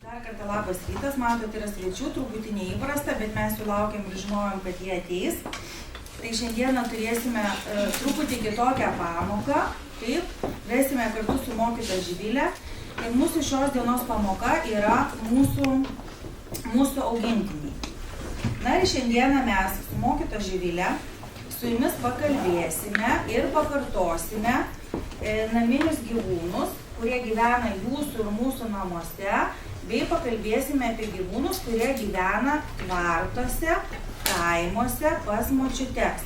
Dar kartą labas rytas, matote, yra svečių, truputį neįprasta, bet mes jų laukiam ir žinojom, kad jie ateis. Tai šiandieną turėsime truputį kitokią pamoką, taip, vesime kartu su mokytoja Živilė. Ir mūsų šios dienos pamoka yra mūsų augintiniai. Na ir šiandieną mes su mokytoja Živilė su jumis pakalbėsime ir pakartosime naminius gyvūnus, kurie gyvena jūsų ir mūsų namuose, bei pakalbėsime apie gyvūnus, kurie gyvena tvartuose, kaimuose pas močiutes.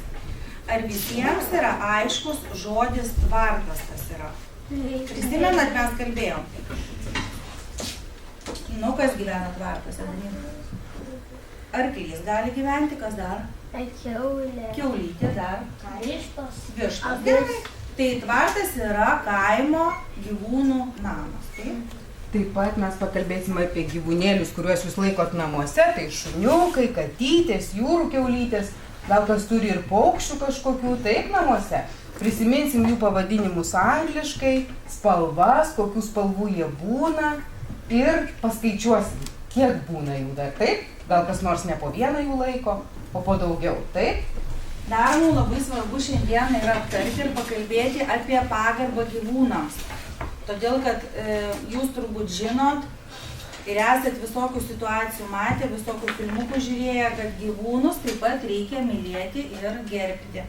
Ar visiems yra aiškus žodis tvartas kas yra? Prisimenat, mes kalbėjom. Nu, kas gyvena tvartuose? Arklys gali gyventi, kas dar? Kiaulė. Kiaulytė dar? Vištos. Vištos. Gerai. Tai tvartas yra kaimo gyvūnų namas. Taip pat mes pakalbėsime apie gyvūnėlius, kuriuos jūs laikot namuose, tai šuniukai, katytės, jūrų kiaulytės, gal kas turi ir paukščių kažkokių, taip namuose. Prisiminsim jų pavadinimus angliškai, spalvas, kokių spalvų jie būna ir paskaičiuosim, kiek būna jų dar, taip? Gal kas nors ne po vieną jų laiko, o po daugiau, taip? Dar mums labai svarbu šiandieną yra aptarti ir pakalbėti apie pagarbą gyvūnams. Todėl, kad jūs turbūt žinot ir esat visokių situacijų matę, visokių filmukų žiūrėję, kad gyvūnus taip pat reikia mylėti ir gerbti.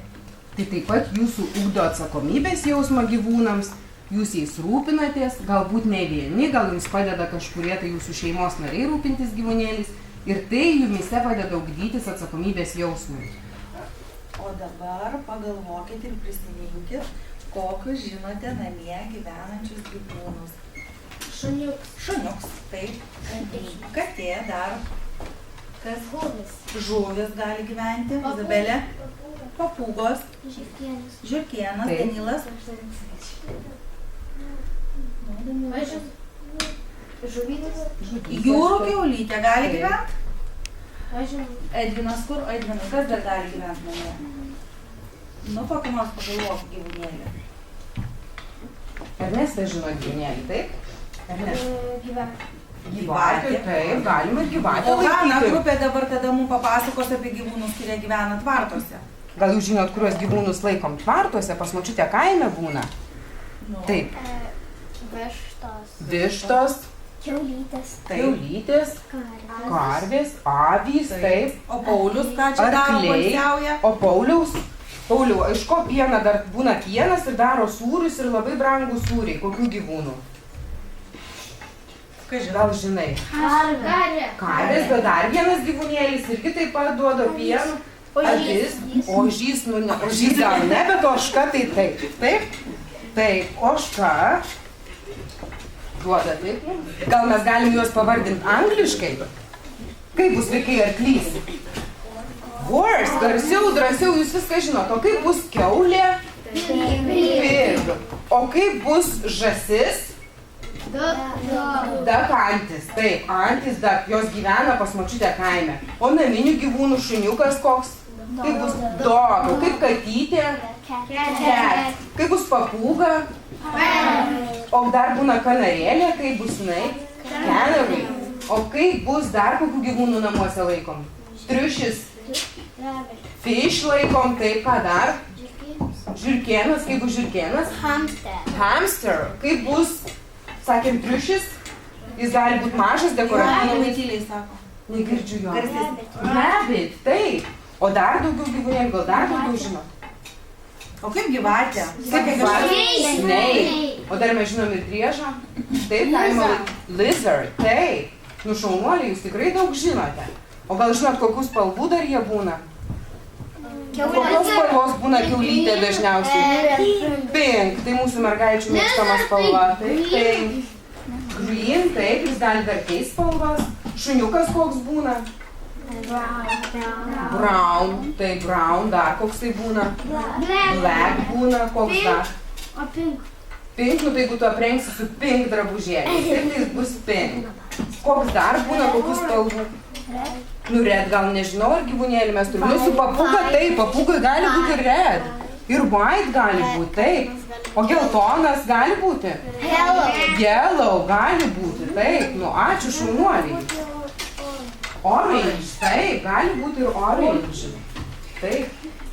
Tai taip pat jūsų ugdo atsakomybės jausmą gyvūnams, jūs jais rūpinatės, galbūt ne vieni, gal jums padeda kažkurie tai jūsų šeimos nariai rūpintis gyvūnėliais ir tai jumise padeda ugdytis atsakomybės jausmui. O dabar pagalvokit ir prisiminkit, kokius žinote namie gyvenančius gyvūnus. Šuniuks. Šuniuks, taip. Katė dar. Kas? Žuvis. Žuvis gali gyventi. Izabelė. Papūgos. Žiurkėnas. Žiurkėnas. Danilas. Žuvytis. Jūrų kiaulytė gali gyventi. Aš žinau. Edvinas kur? Edvinas, kas dar gali gyventi namie? Nu, kokį nors pagalvok gyvūnėlį. Ernestas žino gyvūnėlį, taip? Gyvatė. Gyvatė, taip, galima ir gyvatę O Hana laikyti. grupė dabar tada mums papasakos apie gyvūnus, kurie gyvena tvartuose. Gal jūs žinot, kuriuos gyvūnus laikom tvartuose, pas močiutę kaime būna? Nu. Taip, Vištos. vištos, Kiaulytės. kiaulytės, karvės, avys, taip, O Paulius ką čia daro, arkliai. poilsiauja? O Pauliau, iš ko pieną dar būna pienas ir daro sūrius ir labai brangų sūriai, kokių gyvūnų? Ką žinau? Gal žinai? Karvė. Karvės, bet dar vienas gyvūnėlis irgi taip pat duoda pienų. Avis, ožys, nu ne, ožys gal ne, bet ožka tai taip, taip, taip, ožka duoda taip. Gal mes galim juos pavardinti angliškai? Kaip bus vaikai arklys? Horse, garsiau, drąsiau, jūs viską žinot. O kaip bus kiaulė? Pig. O kaip bus žąsis? Duck antis, taip, antis duck, jos gyvena pas močiutę kaime. O naminių gyvūnų šuniukas koks? Kaip bus dog, o kaip katytė? Cat. Kaip bus papūga? O dar būna kanarėlė, kaip bus snake? Canary. O kaip bus dar kokių gyvūnų namuose laikom? Triušis. Fish laikom, taip, ką dar? Žiurkėnas, kaip bus žiurkėnas? Hamster. Kaip bus, sakėm, triušis? Jis gali būti mažas, dekoratyvinis. Tyliai sako. Negirdžiu jo. Garsiai. Rabbit, taip. O dar daugiau gyvūnėlių, gal dar daugiau žinot? O kaip gyvatė? Kaip gyvatė? Snake. O dar mes žinom ir driežą? Taip, galima laikyti. Lizard, taip. Nu šaunuoliai, jūs tikrai daug žinote. O gal žinot, kokių spalvų dar jie būna? Kokios spalvos būna kiaulytė dažniausiai? Pink, tai mūsų mergaičių mėgstama spalva. Taip, taip. Green, taip, jis gali dar keisti spalvas. Šuniukas koks būna? Brown, tai brown, dar koks tai būna? Black būna, koks dar? Pink. Pink, nu tai jeigu tu aprengsi su pink drabužėliais, taip tai jis bus pink. Koks dar būna, kokių spalvų? Nu red, gal nežinau, ar gyvūnėlį mes turime. Nu su papūga, taip, papūgai gali būti ir red. Ir white gali būti, taip. O geltonas gali būti? Yellow gali būti, taip. Nu, ačiū šaunuoliai. Orange, taip, gali būti ir orange. Taip.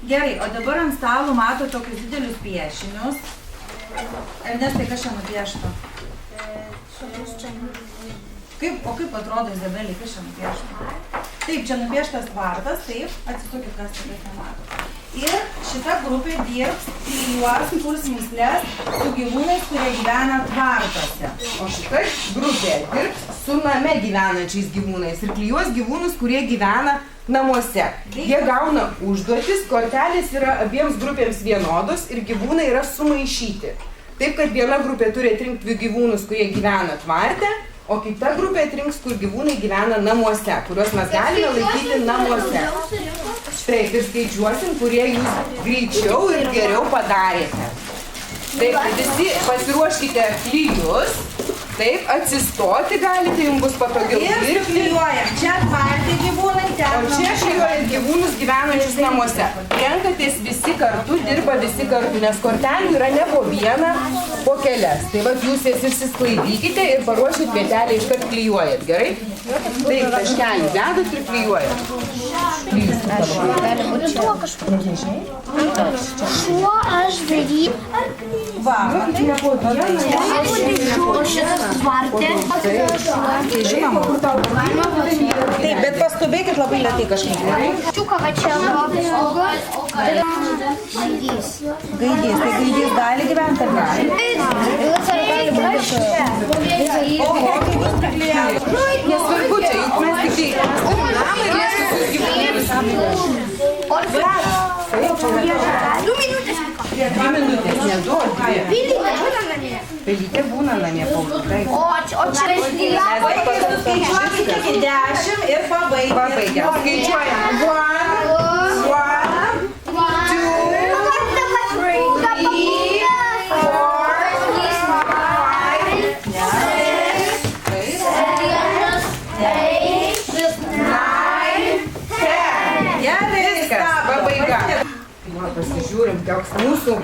Gerai, o dabar ant stalo mato tokius didelius piešinius. Ernestai, kas čia nupiešta? O kaip atrodo Izabelė, kas čia nupiešta? Taip, čia nupieštas tvartas, taip, atsisukit, kas tikrai nemato. Ir šita grupė dirbs klijuos, kurs mįsles su gyvūnais, kurie gyvena tvartuose. O šita grupė dirbs su name gyvenančiais gyvūnais ir klijuos gyvūnus, kurie gyvena namuose. Jie gauna užduotis, kortelės yra abiems grupėms vienodos ir gyvūnai yra sumaišyti. Taip, kad viena grupė turi atrinkti gyvūnus, kurie gyvena tvarte, o kita grupė atrinks, kur gyvūnai gyvena namuose, kuriuos mes galime laikyti namuose. Taip, ir skaičiuosim, kurie jūs greičiau ir geriau padarėte. Taip, tai visi pasiruoškite klijus. Taip, atsistoti galite, jums bus patogiau dirbti. Ir klijuojam. Čia tvarte gyvūnai, ten O čia klijuojat gyvūnus gyvenančius namuose. Renkatės visi kartu, dirba visi kartu, nes kortelių yra ne po vieną, po kelias. Tai vat jūs jas išsisklaidykite ir paruošit vietelę iškart klijuojat, gerai? Taip, taškelį dedat ir klijuojat. Šuo aš daryti. Va, Ne po vieną. tai žinoma. Taip, bet paskubėkit labai lėtai kažkaip. Čiuka, va čia. Gaidys. Gaidys, tai gaidys gali gyventi ar ne? Oho, kaip jūs priklijavo. Nesvarbu, čia juk mes tik namą ir mes visus gyvūnus. 2 minutės, ne 2. Pelytė būna namie pauliukai. O čia Skaičiuokite iki 10 ir pabaigite. Pabaigiam. Skaičiuojam. 1, pasižiūrim, koks mūsų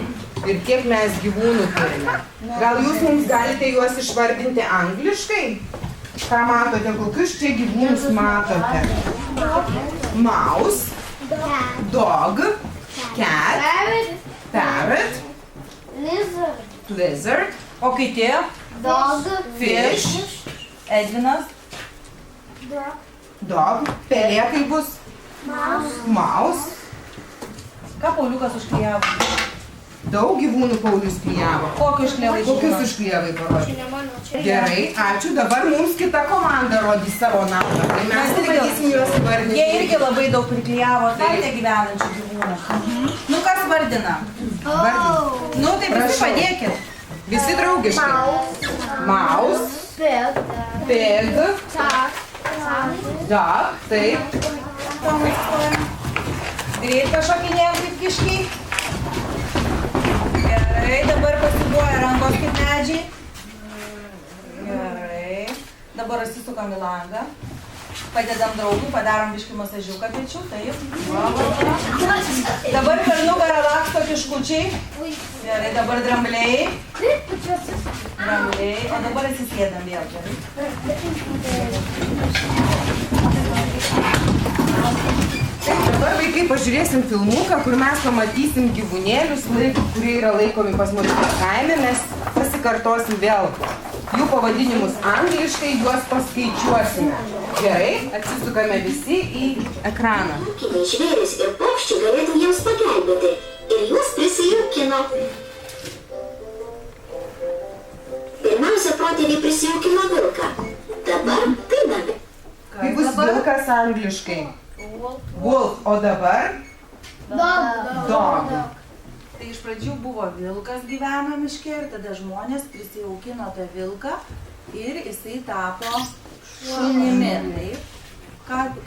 ir kiek mes gyvūnų turime. Gal jūs mums galite juos išvardinti angliškai? Ką matote, kokius čia gyvūnus matote? Mouse, dog, cat, parrot, lizard, O kiti? fish, Edvinas? dog, pelė kaip bus? Mouse. Ką Pauliukas užklijavo? Daug gyvūnų Paulius klijavo. Kokius šliavai? Kokius užklijavai parodė? Gerai, ačiū. Dabar mums kita komanda rodys savo naudą. Tai mes bandysim juos vardinti. Jie irgi labai daug priklijavo tvarte gyvenančių gyvūnų. Nu, kas vardina? Vardink. Nu, tai visi Prašau. padėkit. Visi draugiškai. Mouse, pig, duck, taip. Greit pašokinėjom kaip kiškiai. Gerai, dabar pasibuoja rankos kaip medžiai. Gerai. Dabar atsisukam į langą. Padedam draugų, padarom biškį masažiuką pečių. Taip. Va, va, va. Dabar per nugarą laksto kiškučiai. Gerai, dabar drambliai. Drambliai. O dabar atsisėdam vėl. Gerai. Dabar vaikai pažiūrėsim filmuką, kur mes pamatysim gyvūnėlius, kurie yra laikomi pas mus kaime. Mes pasikartosim vėl jų pavadinimus angliškai, juos paskaičiuosime. Gerai, atsisukame visi į ekraną. Laukiniai žvėrys ir paukščiai galėtų jiems pagelbėti. Ir juos prisijaukino. Pirmiausia, protėviai prisijaukino vilką. Dabar tai nagai. Kaip bus vilkas angliškai? Wolf, o dabar? Dog. Tai iš pradžių buvo vilkas gyveno miške ir tada žmonės prisijaukino tą vilką ir jisai tapo šunimi. Taip.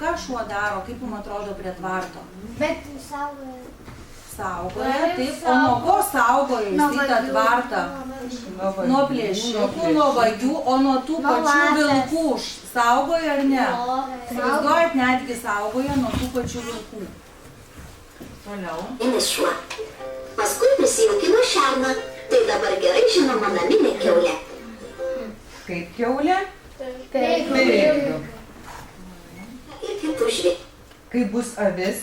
Ką šuo daro, kaip jums atrodo prie tvarto? Bet Saugoja, taip. O nuo ko saugoja jisai tą tvartą? Nuo plėšikų, nuo vagių, o nuo tų pačių vilkų saugoja ar ne? Įsivaizduojat, netgi saugoja nuo tų pačių vilkų. Toliau. Vienas šuo. Paskui šerną. Tai dabar gerai žinoma naminė kiaulė. Kaip kiaulė? Taip. Taip. Ir kitų žvėrių. Kaip bus avis?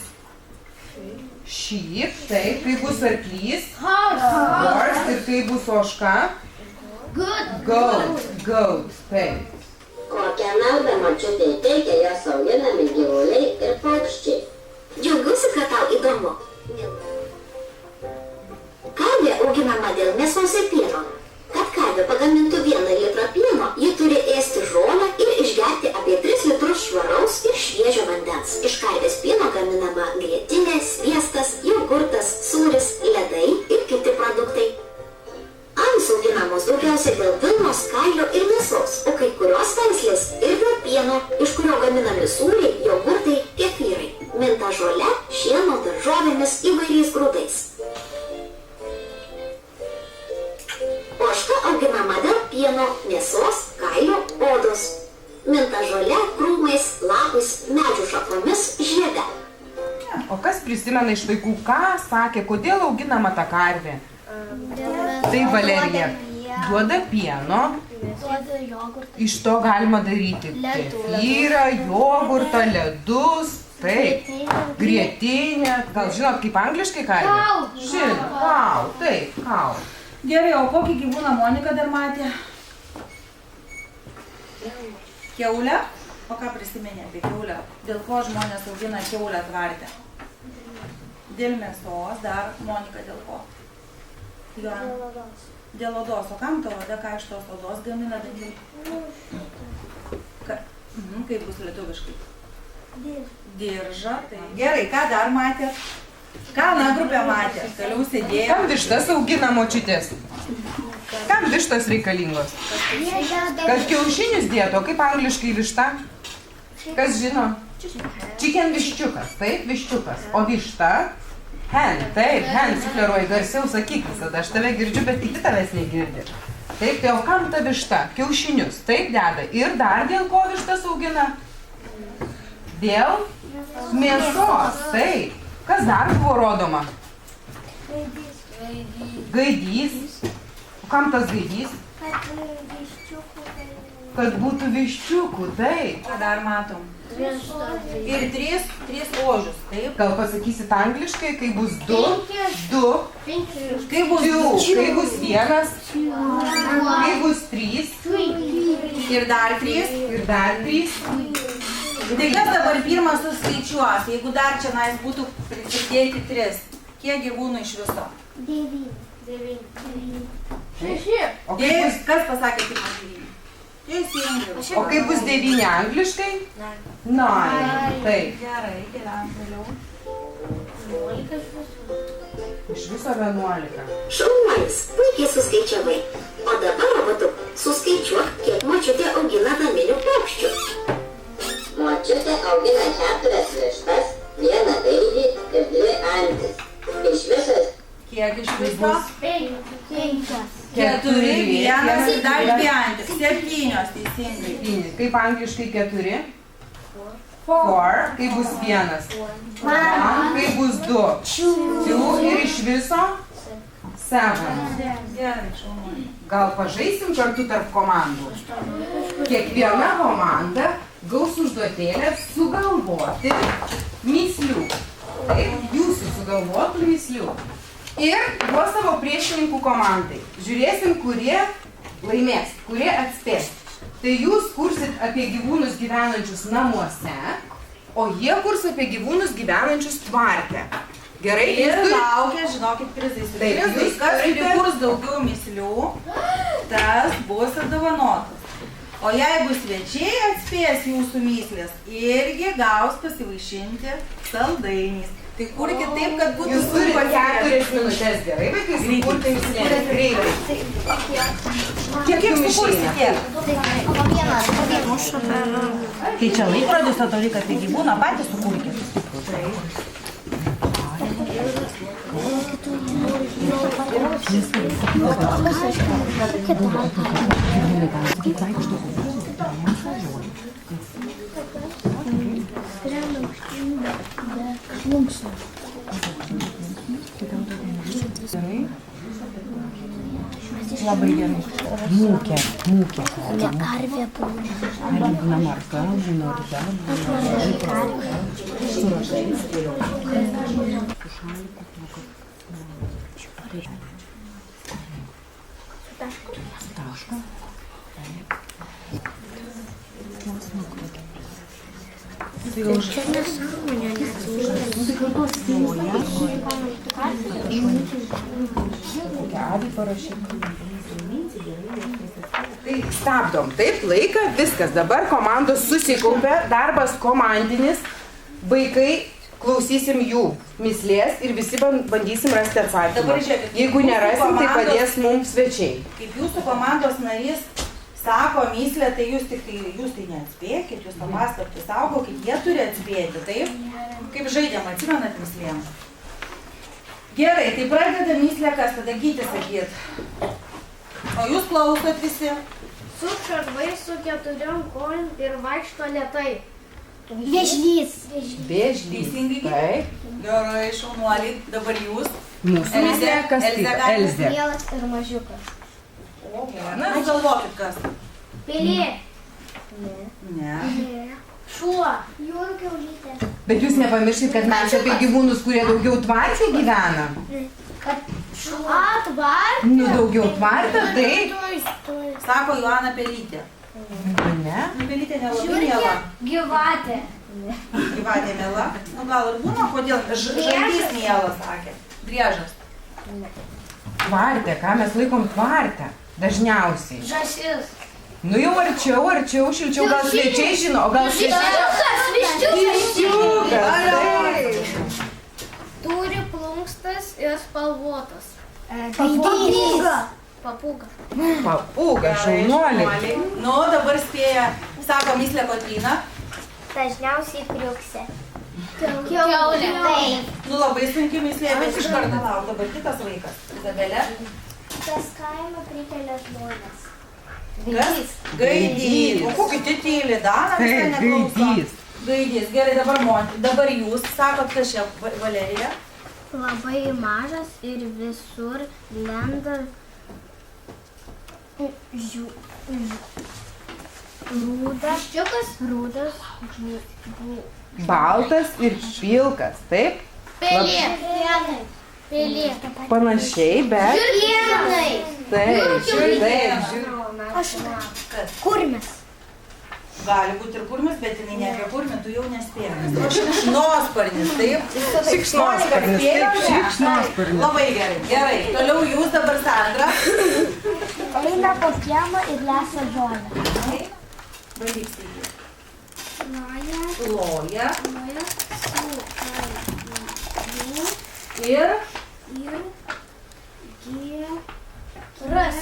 Sheep. Taip. Kaip bus arklys? Horse. Ir kaip bus ožka? Goat. Goat. Taip. Kokią naudą močiutė teikia jos auginami gyvuliai ir paukščiai? Džiaugiuosi, kad tau įdomu. Karvė auginama dėl mėsos ir pieno. Kad karvė pagamintų 1 litrą pieno, ji turi ėsti žolę ir išgerti apie 3 litrus švaraus ir šviežio vandens. Iš karvės pieno gaminama grietinė, sviestas, jogurtas, sūris, ledai ir kiti produktai. Avys auginamos daugiausia dėl vilnos, kailio ir mėsos, o kai kurios veislės ir dėl pieno, iš kurio gaminami sūriai, jogurtai, kefyrai. Minta žole, šieno, daržovėmis, įvairiais grūdais. Ožka auginama dėl pieno, mėsos, kailio, odos. Minta žole, krūmais, lapais, medžių šakomis, žiede. O kas prisimena iš vaikų, ką sakė, kodėl auginama ta karvė? Tai Valerija duoda pieno, iš to galima daryti kefyrą, jogurtą, ledus, taip, grietinę. Gal žinot, kaip angliškai karvė? Žinot, cow, taip, cow. Gerai, o kokį gyvūną Monika dar matė? Kiaulę? O ką prisiminė apie kiaulę? Dėl ko žmonės augina kiaulę tvarte? Dėl mėsos, dar Monika dėl ko? Dėl odos. O kam ta oda, ką iš tos odos gamina? Kaip bus lietuviškai? Diržą. Gerai, ką dar matėt? Ką na grupė matė? Toliau sėdėjo. Kam vištas augina močiutės? Kam vištos reikalingos? Kad kiaušinius dėtų, o kaip angliškai višta? Kas žino? Chicken viščiukas, taip, viščiukas. O višta? Hen, taip, hen, sufleruoji, garsiau sakyk visada, aš tave girdžiu, bet kiti tavęs negirdi. Taip, tai o kam ta višta? Kiaušinius, taip deda. Ir dar dėl ko vištas augina? Dėl mėsos, taip. Kas dar buvo rodoma? Gaidys. O kam tas gaidys? Kad būtų viščiukų, taip. Ką dar matom? Ir 3 ožius, taip. Gal pasakysit angliškai, kai bus 2, Kai bus 2, kai bus 1, kai bus 3 ir dar 3. ir dar 3. Tai kas dabar pirmas suskaičiuos, jeigu dar čia nais būtų pridėti 3? Kiek gyvūnų iš viso? 9. O kaip bus, Kas pasakė pirmas 9? Teisingai. o kaip bus 9 angliškai? 9. Taip. Gerai, keliam toliau. Iš viso 11. Šaunuolis, puikiai suskaičiavai. O dabar, robotu, suskaičiuok, kiek močiutė augina naminių paukščių. Močiutė augina 4 vištas, 1 gaidį ir 2 antis. Iš viso Kiek iš viso? 5. 4, 1 ir dar 2 antis. 7, teisingai. 7. Kaip angliškai 4? 4. Kaip bus 1? 1. Kaip bus 2? 2 ir iš viso 7. Gerai, šaunuolis. Gal pažaisim kartu tarp komandų? Kiekviena komanda gaus užduotėlę sugalvoti mįslių. Taip, jūsų sugalvotų mįslių. Ir duos savo priešininkų komandai. Žiūrėsim, kurie laimės, kurie atspės. Tai jūs kursit apie gyvūnus gyvenančius namuose, o jie kurs apie gyvūnus gyvenančius tvarte. Gerai? Ir laukia, žinokit, prizais. Taip, Prizai, jūs kas turite- prikurs daugiau mįslių, tas bus apdovanotas. O jeigu svečiai atspės jūsų myslės, irgi gaus pasivaišinti saldainiais. Tai kurkit taip, kad būtų Jūs turite atspėti. 4 minutės, gerai, vaikai, sukurti myslės. Greitai. Kiek jums Sukursi išeina? tiek. Vienas. Tai čia laikrodis, o to reikia apie gyvūną patys sukurkit. Gerai, Labai gerai. Mūkė. Karvė būna. Arba būna marka, būna rida, tašką. Čia nesąmonė, Tai stabdom, taip, laiką, viskas. Dabar komandos susikaupia, darbas komandinis, vaikai klausysim jų mislės ir visi bandysim rasti atsakymą. Dabar žiūrėkit, jeigu nerasim, tai padės mums svečiai. Kaip jūsų komandos narys sako myslę, tai jūs tai neatspėkit, jūs tą paslaptį saugokit, jie turi atspėti, taip? Kaip žaidėm, atsimenat myslėm? Gerai, tai pradeda myslę, kas tada Gyti sakyt. O jūs klausot visi? Su šarvais, su 4 kojom ir vaikšto lėtai. Vėžlys. Vėžlys. Teisingai? Taip. Gerai, šaunuoliai, dabar jūs. Mūsų myslė, kas taip? Elzė. Mielas ir mažiukas. O, gerai, na, galvokit kas. Pelė. Ne. Šuo. Jūrų kiaulytė. Bet jūs nepamirškit, kad mes apie gyvūnus, kurie daugiau tvarte gyvena. Šuo. Tvarte. Nu, daugiau tvarte, taip. Sako Joana Pelytė. Ne? Pelytė nelabai miela. Gyvatė. Gyvatė miela. Nu, gal ir būna, kodėl? Žaltys miela, sakė. Driežas. Tvarte, ką mes laikom tvarte? Dažniausiai. Žąsis. Nu jau arčiau, šilčiau, gal svečiai žino, o gal svečiai... Viščiukas, taip. Turi plunkstas ir spalvotas. Papūga. Papūga. Papūga, šaunuoliai. Nu, dabar spėja, sako myslė Kotryna. Dažniausiai kriuksė. Kiaulė. Taip. Nu, labai sunki myslė, bet iš karto lauk. Dabar kitas vaikas. Izabelė. Tas kaimą prikelia žmonės. Kas? Gaidys. O kokį tyli, Dana visai Taip, neklauso. gaidys. Gaidys. Gerai, dabar Monti. Dabar jūs sakot, kas čia, Valerija? Labai mažas ir visur lenda rūdas. Baltas ir pilkas, taip? Pelė. Panašiai, bet... Žiurkėnai. Taip. Kurmis. Gali būti ir kurmis, bet jinai ne apie kurmį, tu jau nespėjai. O šikšnosparnis, taip? Šikšnosparnis, taip, šikšnosparnis. Labai gerai. Gerai, toliau jūs dabar, Sandra. Eina po kiemą ir lesa žolę. Bandyk steigti. Loja. Loja. Ir Ras.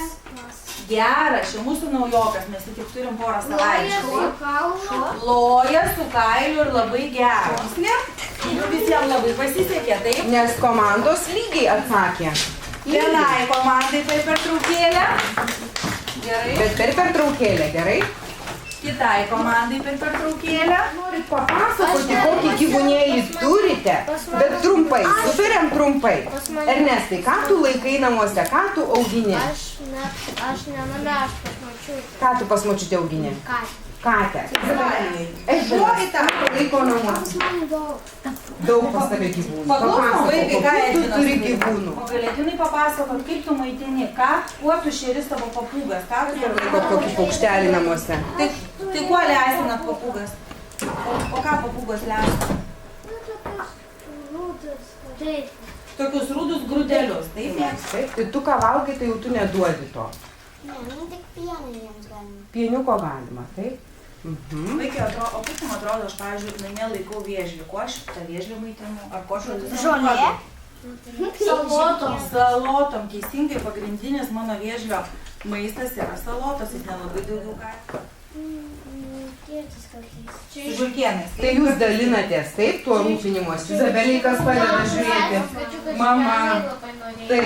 geras, čia mūsų naujokas, mes tik turim porą savaičių. Kaulu. Loja su kailiu ir labai geras. Visiems labai pasisekė, taip? Nes komandos lygiai atsakė. Vienai komandai per pertraukėlę. Gerai. Bet per pertraukėlę, gerai? Kitai komandai per pertraukėlę. Norit papasakoti, kokį gyvūnėlį turite, bet trumpai, sutarėm trumpai. Ernestai, ką tu laikai namuose, ką tu augini? Aš nename, aš pasmačiau. Ką tu pas močiutę augini? Katę. Žuoji tą. Laiko namuose. Daug pas tave gyvūnų. Paklausom vaikai, ką tu Edvinas turi gyvūnų. O galėtumai papasakot, kaip tu maitini, kuo tu šeri savo papūgas, ką tu ir Laikot kokį paukštelį namuose. Tai kuo leisinat papūgas? O ką papūgos leisina? Taip. Tokius rudus grūdelius, taip? Taip, tai tu ką valgai, tai jau tu neduodi to. Ne, tik pieną jiems galima. Pieniuko galima, taip? Vaikai, o kaip jums atrodo, aš, pavyzdžiui, namie laikau vėžlį. Kuo aš tą vėžlį maitinu? Ar ko aš vadinu? Žolė. Salotom. Salotom. Teisingai, pagrindinis mano vėžlio maistas yra salotos, jis nelabai daugiau gali. Tėtis kartais. Žiurkėnais. Tai jūs dalinatės, taip, tuo rūpinimuose. Izabeliai kas padeda žiūrėti? Mama. Taip.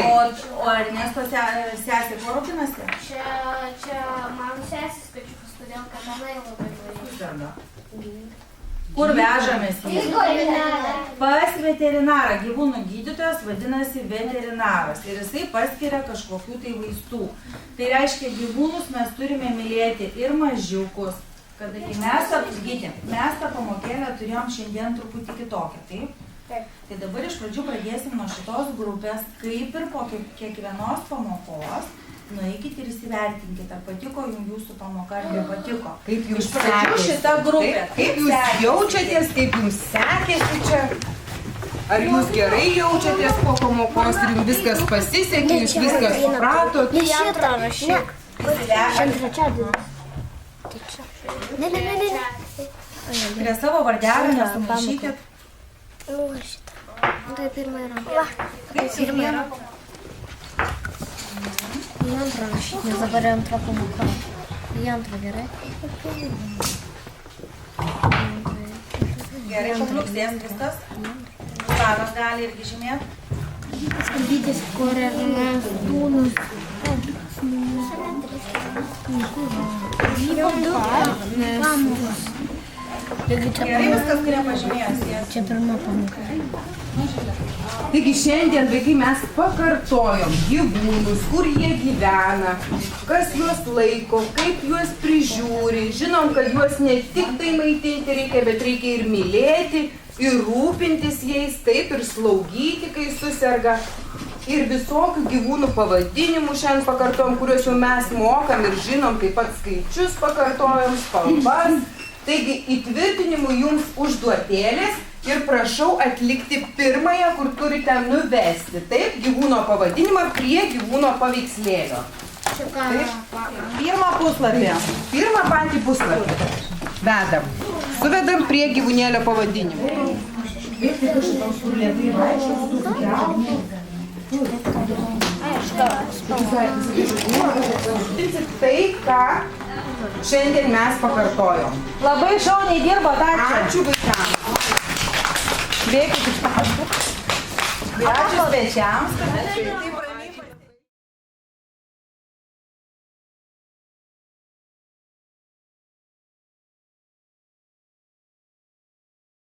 O Ernesto sesė kuo rūpinasi? Čia mano sesis kačiukas, todėl kad tenai labai norėjo. Kur vežamės jį? Pas veterinarą. Gyvūnų gydytojas vadinasi veterinaras ir jisai paskiria kažkokių tai vaistų. Tai reiškia, gyvūnus mes turime mylėti ir mažiukus. Kadangi mes tą pamokėlę turėjom šiandien truputį kitokią, taip? Tai dabar iš pradžių pradėsim nuo šitos grupės, kaip ir po kiekvienos pamokos. Nueikit ir įsivertinkit, ar patiko jums jūsų pamoka, ar nepatiko. Kaip jums iš pradžių šita grupė. Kaip jūs jaučiatės, kaip jums sekėsi čia? Ar jūs gerai jaučiatės po pamokos ir jums viskas pasisekė, jūs viską supratot? Šitą rašyk. Ne. Prie savo vardelio nesumaišykit. Tai pirma yra. Kaip pirma yra? Į antrą rašyk, nes dabar yra antra pamoka. Į antrą, gerai? Gerai, šapliuksės viskas. Taras gali irgi žymėti. Skalbytis, kur yra dūnus. Gerai viskas, kurie pažymėjęs. Čia pirma pamoka. Taigi šiandien vaikai mes pakartojom gyvūnus, kur jie gyvena, kas juos laiko, kaip juos prižiūri. Žinom, kad juos ne tik tai maitinti reikia, bet reikia ir mylėti, ir rūpintis jais, taip ir slaugyti, kai suserga. Ir visokių gyvūnų pavadinimų šiandien pakartojom, kuriuos jau mes mokam ir žinom, taip pat skaičius pakartojom, spalvas. Taigi įtvirtinimų jums užduotėlės. Ir prašau atlikti pirmąją, kur turite nuvesti, taip, gyvūno pavadinimą prie gyvūno paveikslėlio. Taip. Pirmą puslapį. Pirmą patį puslapį. Vedam. Suvedam prie gyvūnėlio pavadinimo. Tai, ką šiandien mes pakartojom. Labai šauniai dirbo, Ačiū vaikams. Bėkit iš paskų. Ačiū svečiams.